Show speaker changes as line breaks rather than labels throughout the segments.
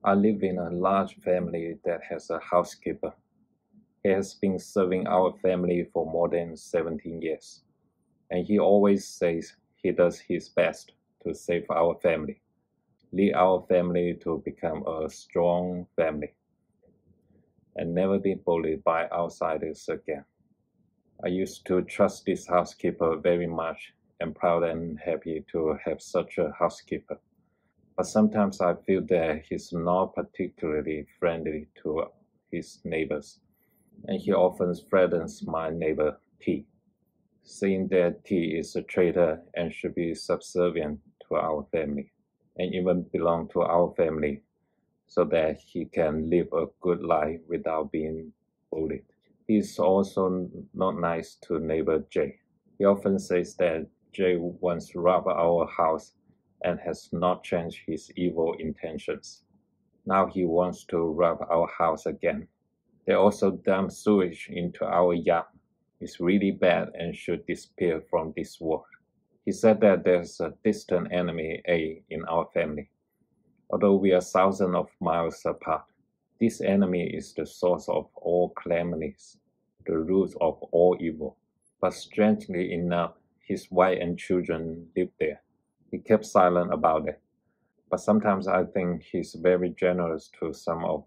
I live in a large family that has a housekeeper. He has been serving our family for more than 17 years, and he always says he does his best to save our family, lead our family to become a strong family, and never be bullied by outsiders again. I used to trust this housekeeper very much and proud and happy to have such a housekeeper. But sometimes I feel that he's not particularly friendly to his neighbors, and he often threatens my neighbor T, saying that T is a traitor and should be subservient to our family, and even belong to our family, so that he can live a good life without being bullied. He is also not nice to neighbor J. He often says that J once robbed our house and has not changed his evil intentions. Now he wants to rob our house again. They also dump sewage into our yard. It's really bad and should disappear from this world. He said that there's a distant enemy A in our family. Although we are thousands of miles apart, this enemy is the source of all calamities, the root of all evil. But strangely enough, his wife and children live there. He kept silent about it. But sometimes I think he's very generous to some of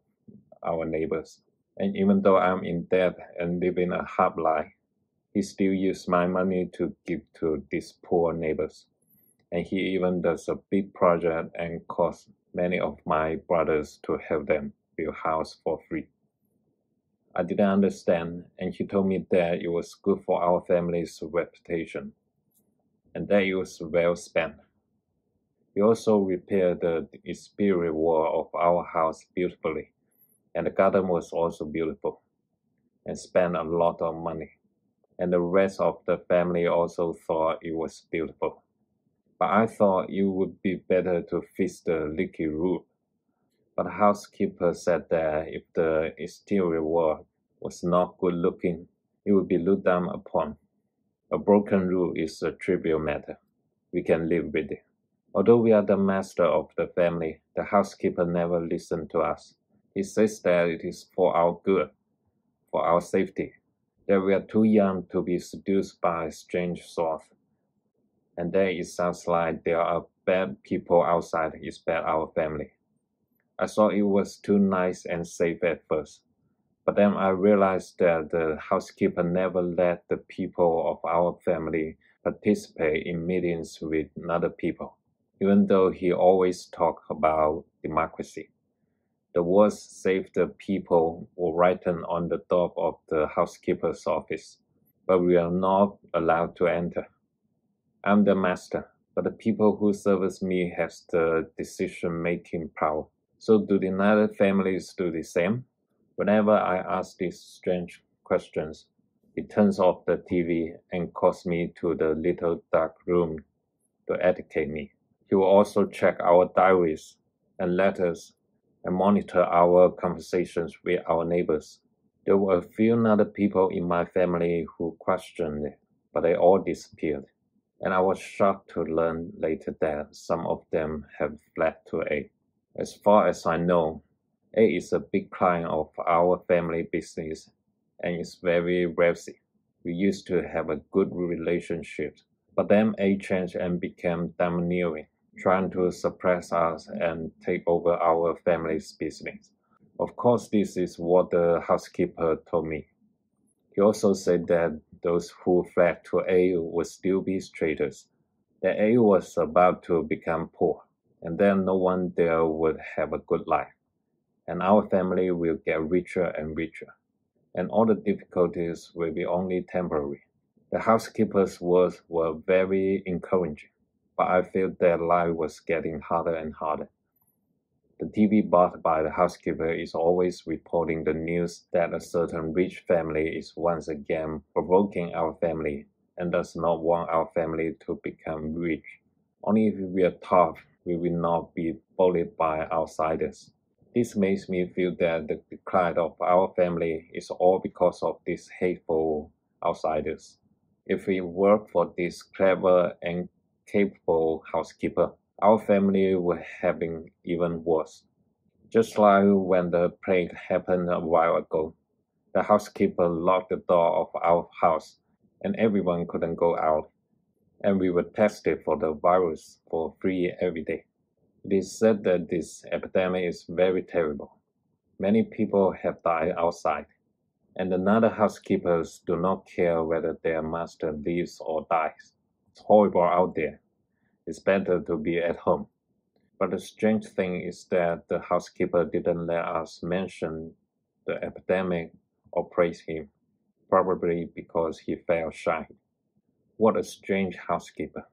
our neighbors. And even though I'm in debt and living a hard life, he still uses my money to give to these poor neighbors. And he even does a big project and calls many of my brothers to help them build a house for free. I didn't understand, and he told me that it was good for our family's reputation, and that it was well spent. He also repaired the exterior wall of our house beautifully, and the garden was also beautiful, and spent a lot of money. And the rest of the family also thought it was beautiful. But I thought it would be better to fix the leaky roof. But the housekeeper said that if the exterior wall was not good looking, it would be looked down upon. A broken roof is a trivial matter. We can live with it. Although we are the master of the family, the housekeeper never listened to us. He says that it is for our good, for our safety, that we are too young to be seduced by a strange source, and that it sounds like there are bad people outside, especially our family. I thought it was too nice and safe at first, but then I realized that the housekeeper never let the people of our family participate in meetings with other people, even though he always talked about democracy. The words "Save the People" were written on the door of the housekeeper's office, but we are not allowed to enter. I'm the master, but the people who service me have the decision-making power. So do the other families do the same? Whenever I ask these strange questions, he turns off the TV and calls me to the little dark room to educate me. He will also check our diaries and letters and monitor our conversations with our neighbors. There were a few other people in my family who questioned it, but they all disappeared. And I was shocked to learn later that some of them have fled to A. As far as I know, A is a big client of our family business and is very wealthy. We used to have a good relationship, but then A changed and became domineering, trying to suppress us and take over our family's business. Of course, this is what the housekeeper told me. He also said that those who fled to A would still be traitors, that A was about to become poor, and then no one there would have a good life, and our family will get richer and richer, and all the difficulties will be only temporary. The housekeeper's words were very encouraging, but I felt that life was getting harder and harder. The TV bought by the housekeeper is always reporting the news that a certain rich family is once again provoking our family and does not want our family to become rich. Only if we are tough we will not be bullied by outsiders. This makes me feel that the decline of our family is all because of these hateful outsiders. If we work for this clever and capable housekeeper, our family would have been even worse. Just like when the plague happened a while ago, the housekeeper locked the door of our house and everyone couldn't go out, and we were tested for the virus for free every day. It is said that this epidemic is very terrible. Many people have died outside, and another housekeepers do not care whether their master lives or dies. It's horrible out there. It's better to be at home. But the strange thing is that the housekeeper didn't let us mention the epidemic or praise him, probably because he felt shy. What a strange housekeeper.